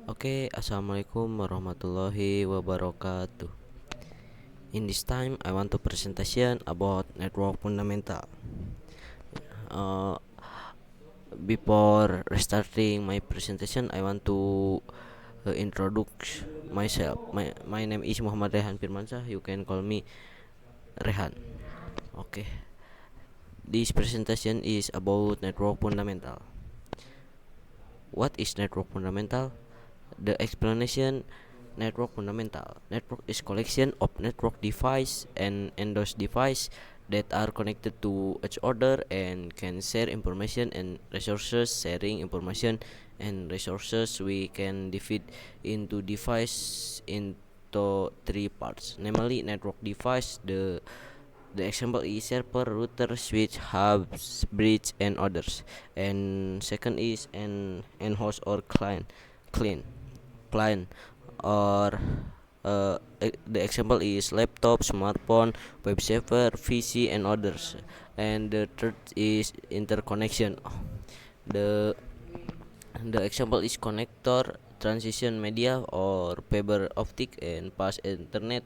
Okay, assalamualaikum warahmatullahi wabarakatuh. In this time, I want to presentation about network fundamental. Uh, Before restarting my presentation, I want to introduce myself. My name is Muhammad Rehan Firmansyah. You can call me Rehan. Okay, this presentation is about network fundamental. What is network fundamental? The explanation: network fundamental. Network is collection of network device and those device that are connected to each other and can share information and resources. Sharing information and resources, we can divide into device into three parts, namely network device. The example is server, router, switch, hubs, bridge, and others. And second is an host or client, or the example is laptop, smartphone, web server, PC, and others. And the third is interconnection. The the example is connector, transition media, or fiber optic and fast internet,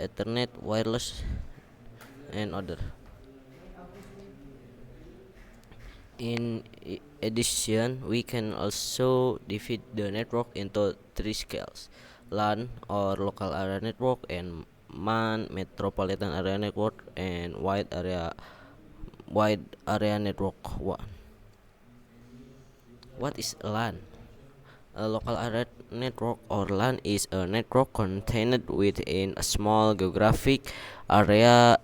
ethernet, wireless, and other. In addition, we can also divide the network into three scales: LAN or local area network, and MAN metropolitan area network, and wide area network. What is LAN? A local area network or LAN is a network contained within a small geographic area,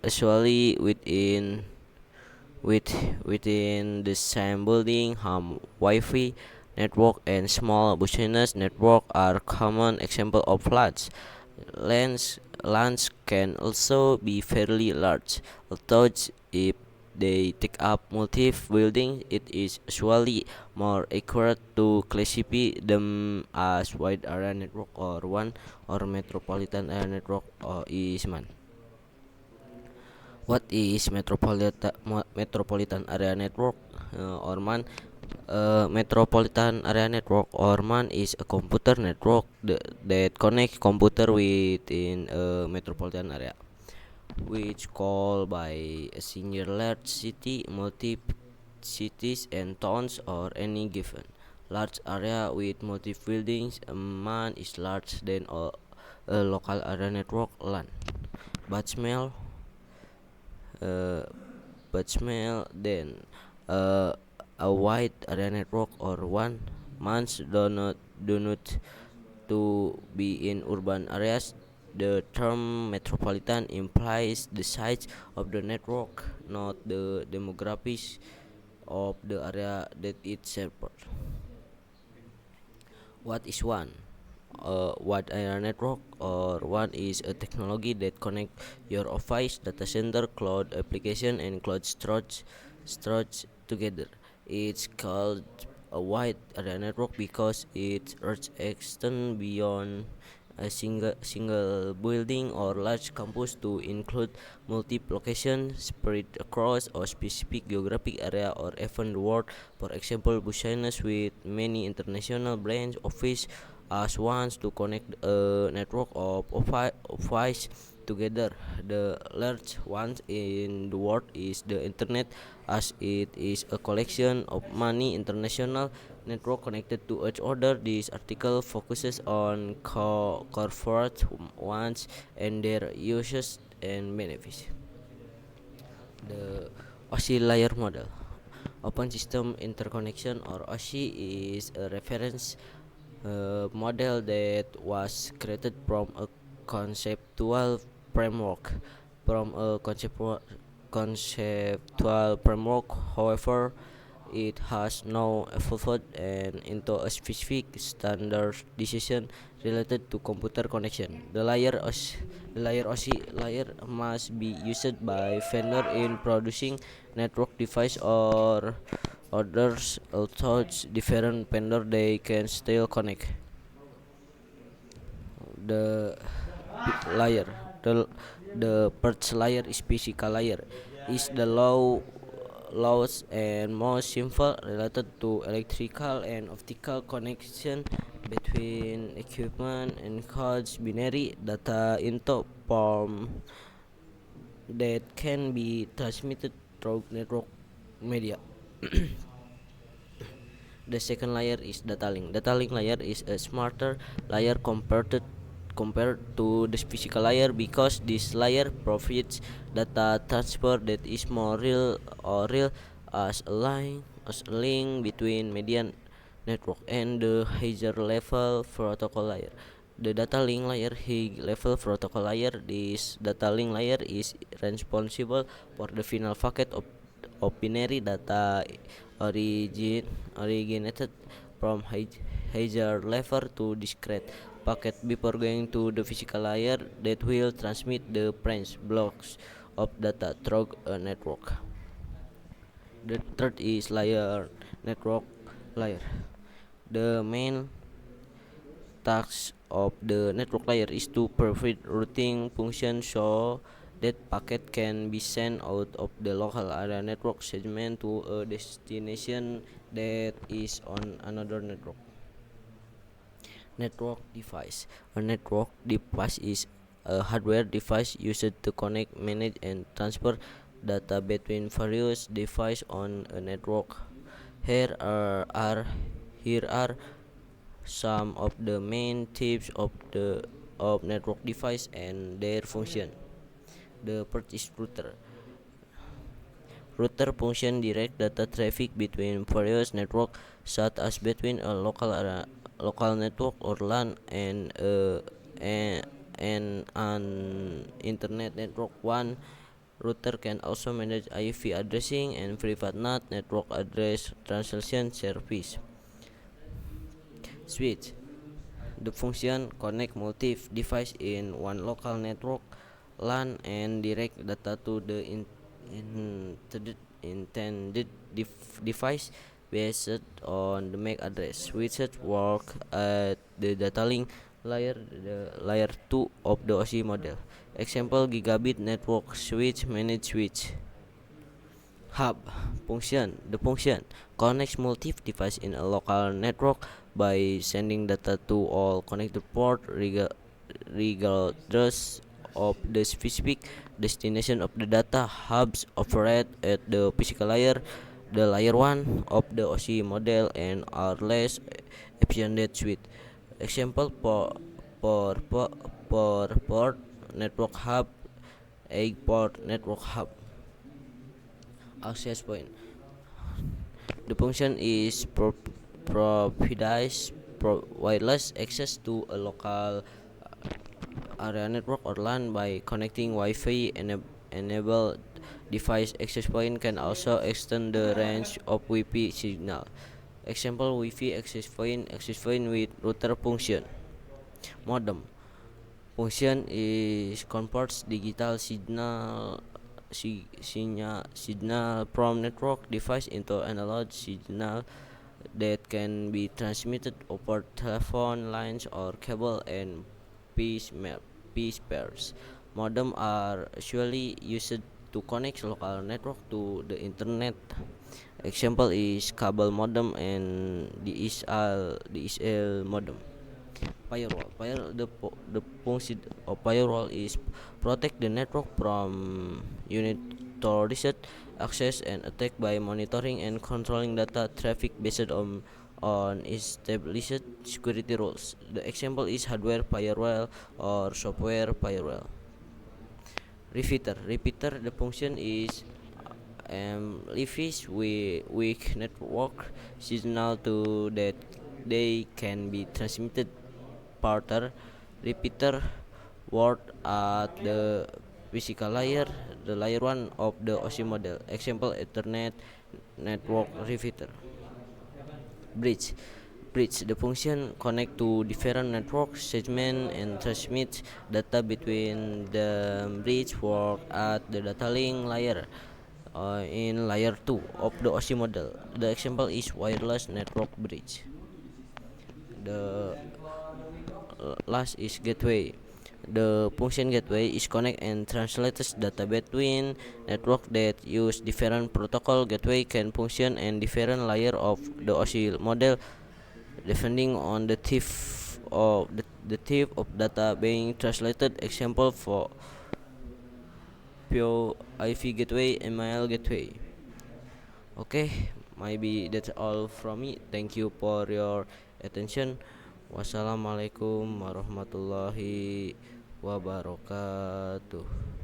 usually within the same building. Wi-Fi network and small business network are common example of LANs. LANs can also be fairly large, although if they take up multiple buildings, it is usually more accurate to classify them as wide area network or one, or metropolitan area network or is man. What is metropolitan area network, or MAN? Metropolitan area network or MAN is a computer network that connects computer within a metropolitan area, which called by a single large city, multiple cities and towns, or any given large area with multiple buildings. A MAN is larger than a local area network, LAN. But uh, then a wide area network or one. MANs do not to be in urban areas. The term metropolitan implies the size of the network, not the demographics of the area that it serves. What is one? Wide area network or one is a technology that connect your office, data center, cloud application, and cloud storage together. It's called a wide area network because its reach extend beyond a single building or large campus to include multiple locations spread across a specific geographic area or even the world. For example, business with many international branch office as wants to connect a network of office together. The large one in the world is the internet, as it is a collection of many international network connected to each other. This article focuses on corporate ones and their uses and benefits. The OSI layer model. Open System Interconnection or OSI is a reference model that was created from a conceptual framework. From a conceptual framework, however, it has now evolved and into a specific standardization related to computer connection. The layer layer must be used by vendor in producing network device or others. Although different vendor, they can still connect. The layer the the first layer is physical layer, is the laws and most simple related to electrical and optical connection between equipment and codes binary data into form that can be transmitted through network media. The second layer is data link. Data link layer is a smarter layer compared to the physical layer because this layer provides data transfer that is more real as a link between median network and the higher level protocol layer. The data link layer high level protocol layer. This data link layer is responsible for the final packet of binary data originated from higher level to discrete packet before going to the physical layer that will transmit the branch blocks of data through a network. The third is network layer. The main task of the network layer is to provide routing function so that packet can be sent out of the local area network segment to a destination that is on another network. Network device. A network device is a hardware device used to connect, manage, and transfer data between various devices on a network. Here are some of the main types of network device and their function. The first is router. Router function direct data traffic between various networks, such as between a local network or LAN and an internet network. One router can also manage IP addressing and private NAT network address translation service. Switch. The function connect multiple devices in one local network LAN and direct data to the intended device based on the MAC address. Switches work at the data link layer, the layer 2 of the OSI model. Example: gigabit network switch, managed switch. Hub function. The function connects multiple devices in a local network by sending data to all connected ports regardless of the specific destination of the data. Hubs operate at the physical layer, the layer 1 of the OSI model, and are less efficient than switch. Example: for port network hub, 8 port network hub. Access point. The function is provides wireless access to a local area network or LAN by connecting Wi-Fi enabled device. Access point can also extend the range of Wi-Fi signal. Example: Wi-Fi access point with router function. Modem function is converts digital signal from network device into analog signal that can be transmitted over telephone lines or cable and piece pairs. Modem are usually used to connect local network to the internet. Example is cable modem and DSL modem. The function of firewall is protect the network from unauthorized access and attack by monitoring and controlling data traffic based on established security rules. The example is hardware firewall or software firewall. Repeater. The function is leaves weak network signal to that they can be transmitted further. Repeater work at the physical layer, the layer 1 of the OSI model. Example: Ethernet network repeater. Bridge. The function connect to different network segments and transmit data between the bridge work at the data link layer in layer 2 of the OSI model. The example is wireless network bridge. The last is gateway. The function gateway is connect and translates data between network that use different protocol. Gateway can function in different layer of the OSI model depending on the type of data being translated. Example for pure IP gateway, email gateway. Okay, maybe that's all from me. Thank you for your attention. Wassalamualaikum warahmatullahi wabarakatuh.